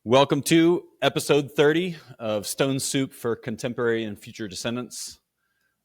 Welcome to episode 30 of Stone Soup for Contemporary and Future Descendants.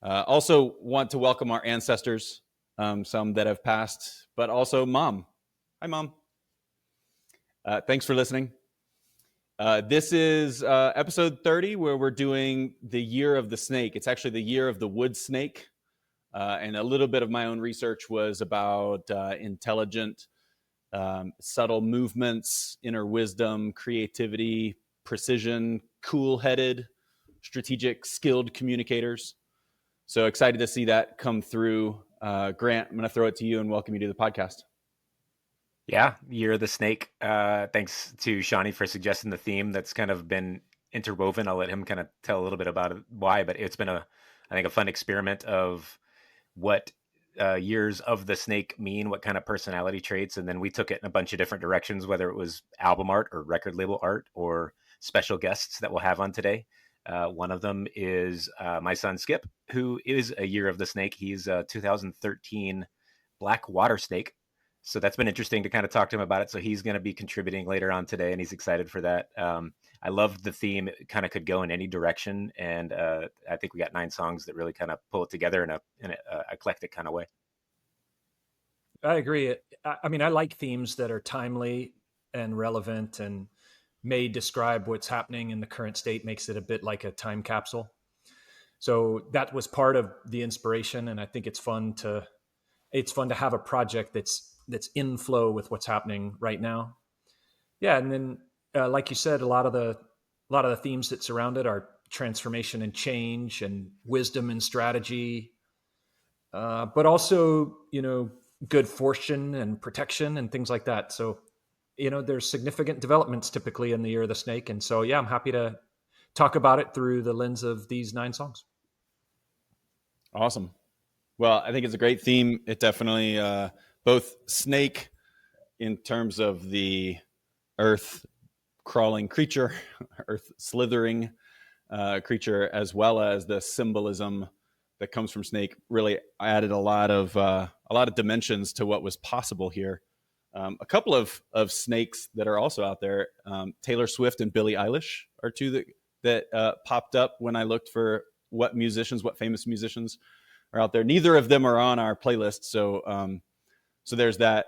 Also want to welcome our ancestors, some that have passed, but also Mom. Hi, Mom. Thanks for listening. This is episode 30 where we're doing the year of the snake. It's actually the year of the wood snake. And a little bit of my own research was about intelligent, subtle movements, inner wisdom, creativity, precision, cool-headed, strategic, skilled communicators. So excited to see that come through. Grant, I'm going to throw it to you and welcome you to the podcast. Yeah, Year of the Snake. Thanks to Shawnee for suggesting the theme that's kind of been interwoven. I'll let him kind of tell a little bit about it, why, but it's been I think, a fun experiment of what years of the snake mean, what kind of personality traits, and then we took it in a bunch of different directions, whether it was album art or record label art or special guests that we'll have on today. One of them is my son Skip, who is a year of the snake. He's a 2013 black water snake. So that's been interesting to kind of talk to him about it. So he's going to be contributing later on today, and he's excited for that. I loved the theme. It kind of could go in any direction. And I think we got 9 songs that really kind of pull it together in a eclectic kind of way. I agree. I mean, I like themes that are timely and relevant and may describe what's happening in the current state, makes it a bit like a time capsule. So that was part of the inspiration. And I think it's fun to have a project that's in flow with what's happening right now. Yeah. And then, like you said, a lot of the themes that surround it are transformation and change and wisdom and strategy, but also, good fortune and protection and things like that. So, there's significant developments typically in the year of the snake. And so, yeah, I'm happy to talk about it through the lens of these 9 songs. Awesome. Well, I think it's a great theme. It definitely, both snake in terms of the earth crawling creature, earth slithering creature, as well as the symbolism that comes from snake, really added a lot of dimensions to what was possible here. A couple of snakes that are also out there, Taylor Swift and Billie Eilish are two that popped up when I looked for what famous musicians are out there. Neither of them are on our playlist, so there's that,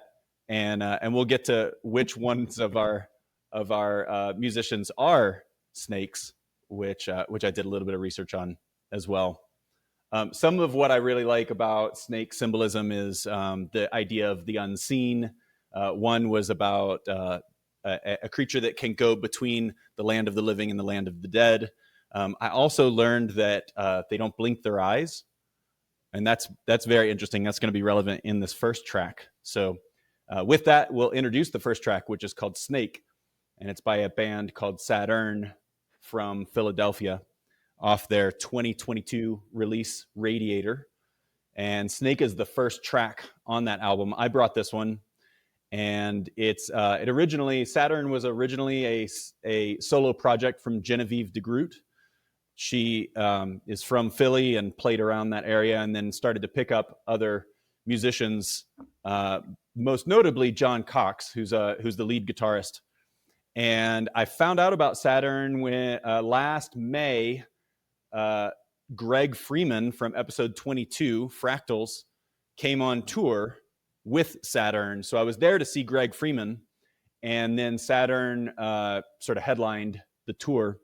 and we'll get to which ones of our musicians are snakes, which I did a little bit of research on as well. Some of what I really like about snake symbolism is the idea of the unseen. One was about a creature that can go between the land of the living and the land of the dead. I also learned that they don't blink their eyes, and that's very interesting. That's going to be relevant in this first track. So with that, we'll introduce the first track, which is called Snake, and it's by a band called Sadurn from Philadelphia, off their 2022 release Radiator. And Snake is the first track on that album. I brought this one, and Sadurn was originally a solo project from Genevieve DeGroot. She is from Philly and played around that area, and then started to pick up other musicians, most notably John Cox, who's the lead guitarist. And I found out about Sadurn when last May, Greg Freeman from episode 22, Fractals, came on tour with Sadurn. So I was there to see Greg Freeman, and then Sadurn sort of headlined the tour,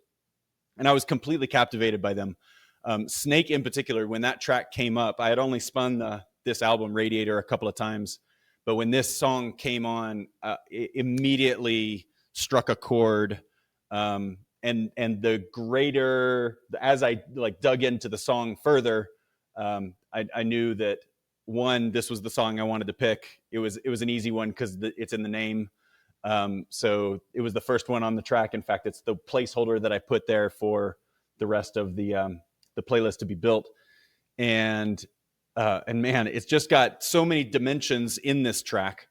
and I was completely captivated by them. Snake in particular, when that track came up, I had only spun this album Radiator a couple of times, but when this song came on, it immediately struck a chord. And the greater, as I dug into the song further, I knew that this was the song I wanted to pick. It was an easy one because it's in the name. So it was the first one on the track. In fact, it's the placeholder that I put there for the rest of the playlist to be built. And man, it's just got so many dimensions in this track,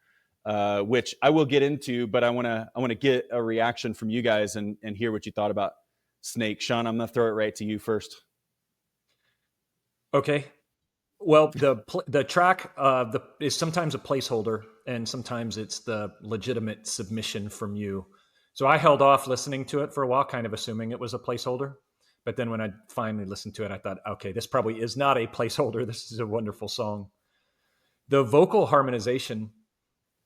which I will get into, but I want to get a reaction from you guys and hear what you thought about Snake. Sean, I'm going to throw it right to you first. Okay. Well, the track is sometimes a placeholder, and sometimes it's the legitimate submission from you. So I held off listening to it for a while, kind of assuming it was a placeholder. But then when I finally listened to it, I thought, okay, this probably is not a placeholder. This is a wonderful song. The vocal harmonization,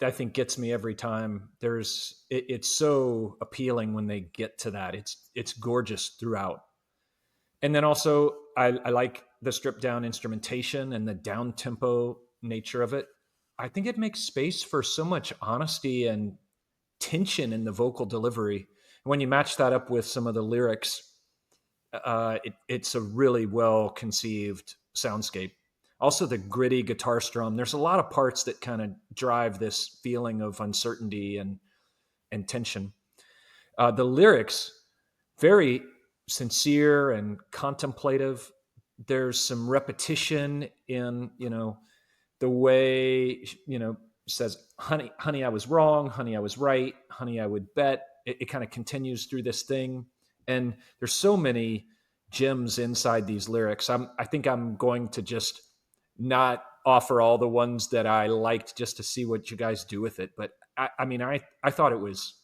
I think, gets me every time. It's so appealing when they get to that. It's gorgeous throughout. And then also, I like the stripped down instrumentation and the down tempo nature of it. I think it makes space for so much honesty and tension in the vocal delivery. When you match that up with some of the lyrics, it's a really well conceived soundscape. Also, the gritty guitar strum. There's a lot of parts that kind of drive this feeling of uncertainty and tension. The lyrics, very sincere and contemplative. There's some repetition in, the way, says, honey, honey, I was wrong. Honey, I was right. Honey, I would bet. It kind of continues through this thing. And there's so many gems inside these lyrics. I think I'm going to just not offer all the ones that I liked just to see what you guys do with it. But I thought it was,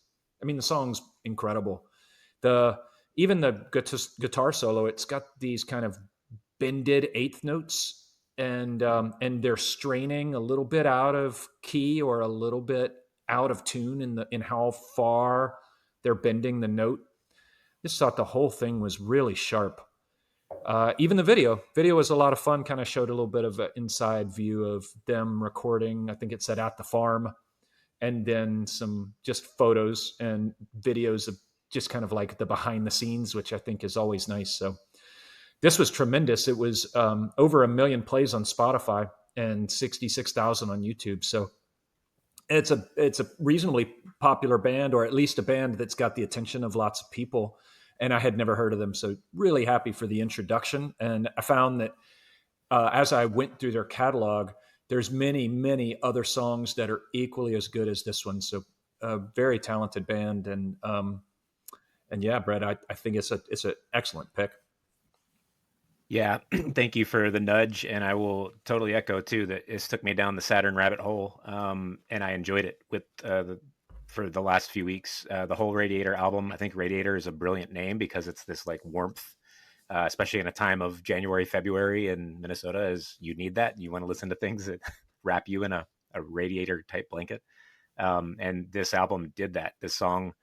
the song's incredible. Even the guitar solo, it's got these kind of bended eighth notes, and they're straining a little bit out of key or a little bit out of tune in how far they're bending the note. Just thought the whole thing was really sharp. Even the video was a lot of fun. Kind of showed a little bit of an inside view of them recording. I think it said at the farm, and then some just photos and videos of just kind of like the behind the scenes, which I think is always nice. So this was tremendous. It was over 1 million plays on Spotify and 66,000 on YouTube. So it's a reasonably popular band, or at least a band that's got the attention of lots of people. And I had never heard of them. So really happy for the introduction. And I found that as I went through their catalog, there's many, many other songs that are equally as good as this one. So a very talented band. And yeah, Brett, I think it's an excellent pick. Yeah, thank you for the nudge, and I will totally echo too that this took me down the Sadurn rabbit hole, and I enjoyed it for the last few weeks. The whole Radiator album, I think Radiator is a brilliant name because it's this like warmth, especially in a time of January, February in Minnesota, as you need that. You want to listen to things that wrap you in a radiator type blanket, and this album did that. This song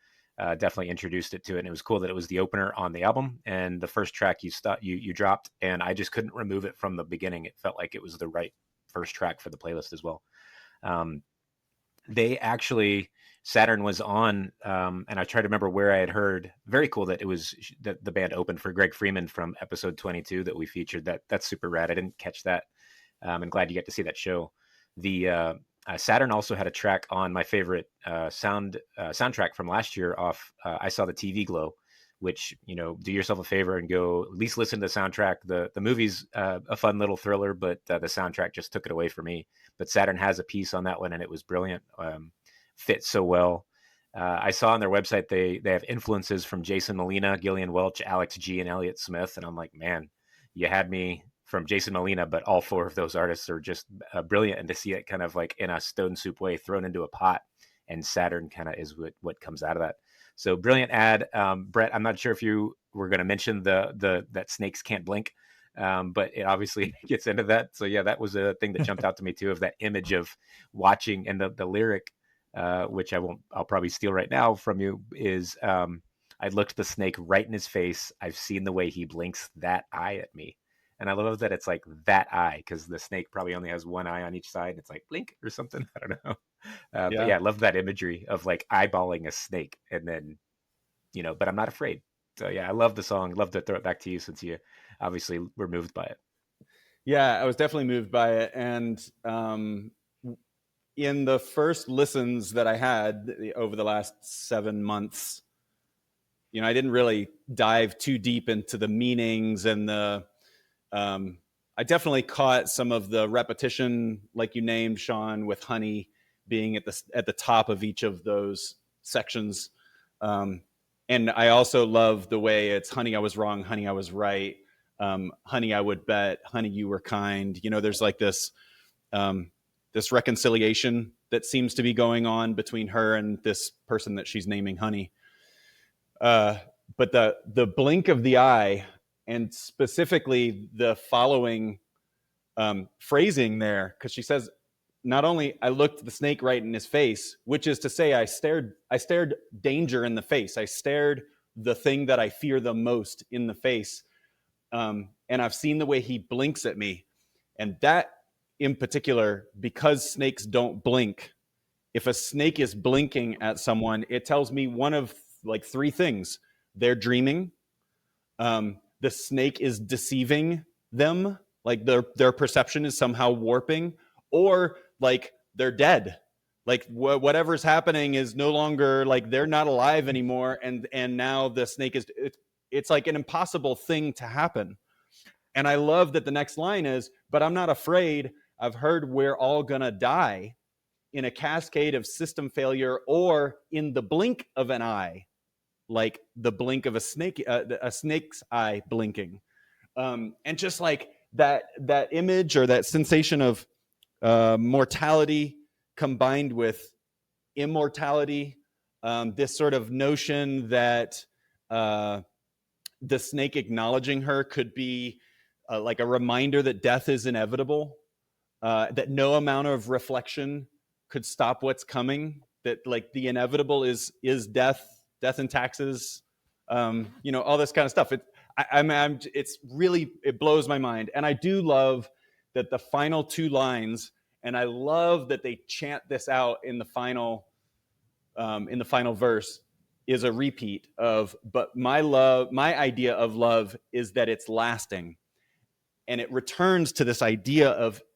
definitely introduced it to it. And it was cool that it was the opener on the album and the first track you dropped, and I just couldn't remove it from the beginning. It felt like it was the right first track for the playlist as well. They actually, Sadurn was on, and I tried to remember where I had heard. Very cool that it was that the band opened for Greg Freeman from episode 22 that we featured. That's super rad. I didn't catch that. I'm glad you get to see that show. The Sadurn also had a track on my favorite soundtrack from last year off I Saw the TV Glow, which, do yourself a favor and go at least listen to the soundtrack. The movie's a fun little thriller, but the soundtrack just took it away for me. But Sadurn has a piece on that one, and it was brilliant. Fit so well. I saw on their website they have influences from Jason Molina, Gillian Welch, Alex G, and Elliott Smith, and I'm like, man, you had me from Jason Molina, but all four of those artists are just brilliant. And to see it kind of like in a Stone Soup way thrown into a pot, and Sadurn kind of is what comes out of that. So brilliant ad. Brett, I'm not sure if you were going to mention that snakes can't blink, but it obviously gets into that. So yeah, that was a thing that jumped out to me too, of that image of watching, and the lyric, which I'll probably steal right now from you, is I looked the snake right in his face. I've seen the way he blinks that eye at me. And I love that it's like that eye, because the snake probably only has one eye on each side. It's like blink or something. I don't know. But yeah, I love that imagery of like eyeballing a snake, and then, but I'm not afraid. So yeah, I love the song. Love to throw it back to you, since you obviously were moved by it. Yeah, I was definitely moved by it. And in the first listens that I had over the last 7 months, I didn't really dive too deep into the meanings and I definitely caught some of the repetition, like you named, Sean, with honey being at the top of each of those sections. And I also love the way it's honey, I was wrong, honey, I was right, honey, I would bet, honey, you were kind. There's like this reconciliation that seems to be going on between her and this person that she's naming honey. But the blink of the eye, and specifically the following phrasing there, because she says, not only I looked the snake right in his face, which is to say I stared danger in the face. I stared the thing that I fear the most in the face. And I've seen the way he blinks at me. And that in particular, because snakes don't blink, if a snake is blinking at someone, it tells me one of like three things. They're dreaming. The snake is deceiving them. Like their perception is somehow warping, or like they're dead. Like whatever's happening is no longer, like they're not alive anymore. And now the snake is, it's like an impossible thing to happen. And I love that the next line is, but I'm not afraid. I've heard we're all gonna die in a cascade of system failure or in the blink of an eye, like the blink of a snake's eye blinking. And just like that image or that sensation of mortality combined with immortality, this sort of notion that the snake acknowledging her could be like a reminder that death is inevitable, that no amount of reflection could stop what's coming, that like the inevitable is death and taxes, all this kind of stuff. It's really, it blows my mind. And I do love that the final two lines, and I love that they chant this out in the final verse, is a repeat of, but my idea of love is that it's lasting. And it returns to this idea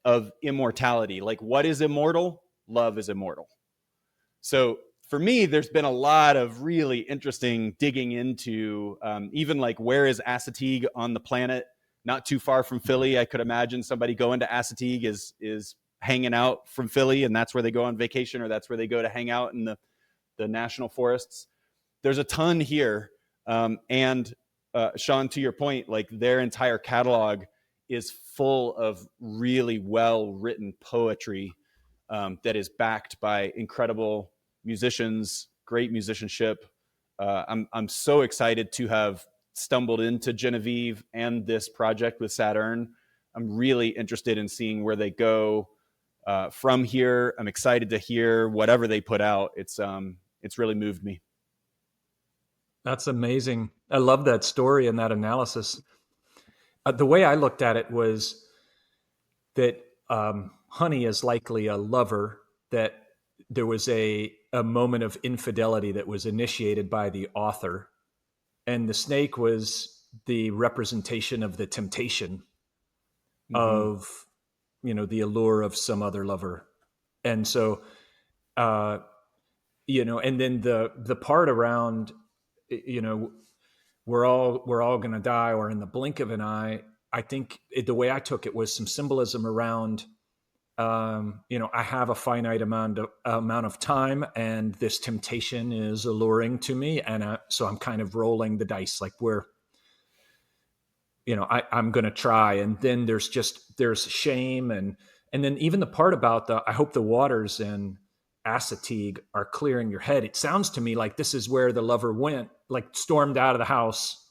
of immortality. Like, what is immortal? Love is immortal. So for me, there's been a lot of really interesting digging into even like, where is Assateague on the planet? Not too far from Philly. I could imagine somebody going to Assateague is hanging out from Philly, and that's where they go on vacation, or that's where they go to hang out in the national forests. There's a ton here. And Sean, to your point, like their entire catalog is full of really well-written poetry that is backed by incredible musicians, great musicianship. I'm so excited to have stumbled into Genevieve and this project with Sadurn. I'm really interested in seeing where they go from here. I'm excited to hear whatever they put out. It's really moved me. That's amazing. I love that story and that analysis. The way I looked at it was that Honey is likely a lover, that there was a moment of infidelity that was initiated by the author, and the snake was the representation of the temptation of, the allure of some other lover. And so, and then the part around, we're all going to die, or in the blink of an eye. I think the way I took it was some symbolism around, I have a finite amount of time, and this temptation is alluring to me, and so I'm kind of rolling the dice, like I'm going to try. And then there's shame, and then even the part about I hope the waters in Assateague are clearing your head. It sounds to me like this is where the lover went, like stormed out of the house.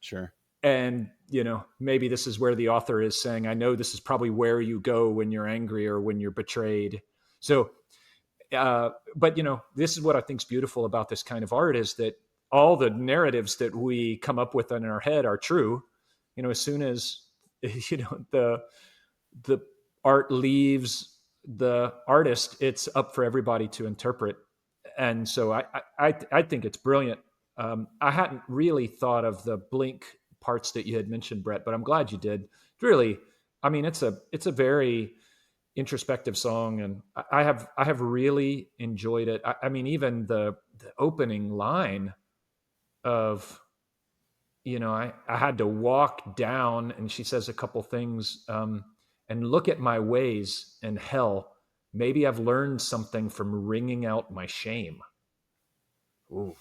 Sure. And, maybe this is where the author is saying, I know this is probably where you go when you're angry or when you're betrayed. So, but, this is what I think is beautiful about this kind of art, is that all the narratives that we come up with in our head are true. As soon as, the art leaves the artist, it's up for everybody to interpret. And so I think it's brilliant. I hadn't really thought of the blink parts that you had mentioned, Brett, but I'm glad you did. Really, it's a very introspective song, and I have really enjoyed it. Even the opening line of, I had to walk down, and she says a couple things, and look at my ways, and hell, maybe I've learned something from wringing out my shame. Ooh.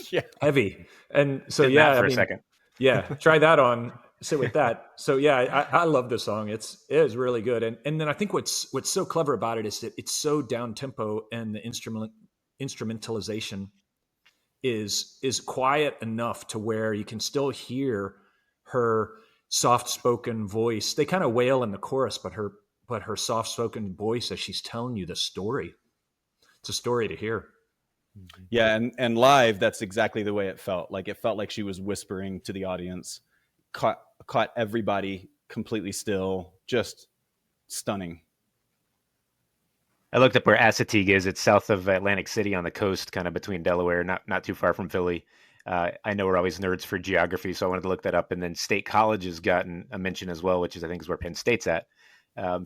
Yeah. Heavy. And so, a second. Yeah, try that on, sit with that. So yeah, I love the song. It is really good. And then I think what's so clever about it is that it's so down tempo, and the instrumentalization is quiet enough to where you can still hear her soft-spoken voice. They kind of wail in the chorus, but her soft-spoken voice as she's telling you the story. It's a story to hear. Yeah, and live, that's exactly the way it felt. Like, it felt like she was whispering to the audience, caught everybody completely still, just stunning. I looked up where Assateague is. It's south of Atlantic City on the coast, kind of between Delaware, not too far from Philly. I know we're always nerds for geography, so I wanted to look that up. And then State College has gotten a mention as well, which is, I think, is where Penn State's at.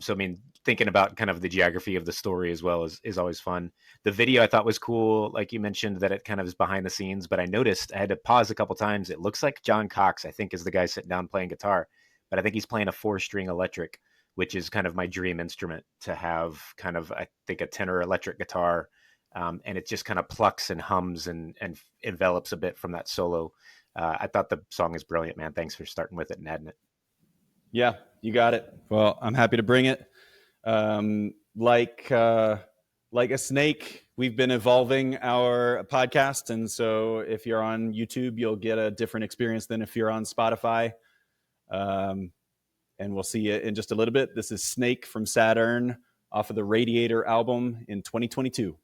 So, I mean, thinking about kind of the geography of the story as well is always fun. The video I thought was cool. Like you mentioned, that it kind of is behind the scenes, but I noticed I had to pause a couple times. It looks like John Cox, I think, is the guy sitting down playing guitar, but I think he's playing a 4-string electric, which is kind of my dream instrument to have, kind of, I think, a tenor electric guitar. And it just kind of plucks and hums and envelops a bit from that solo. I thought the song is brilliant, man. Thanks for starting with it and adding it. Yeah, you got it. Well, I'm happy to bring it. Like a snake, we've been evolving our podcast. And so if you're on YouTube, you'll get a different experience than if you're on Spotify. And we'll see you in just a little bit. This is Snake from Sadurn off of the Radiator album in 2022.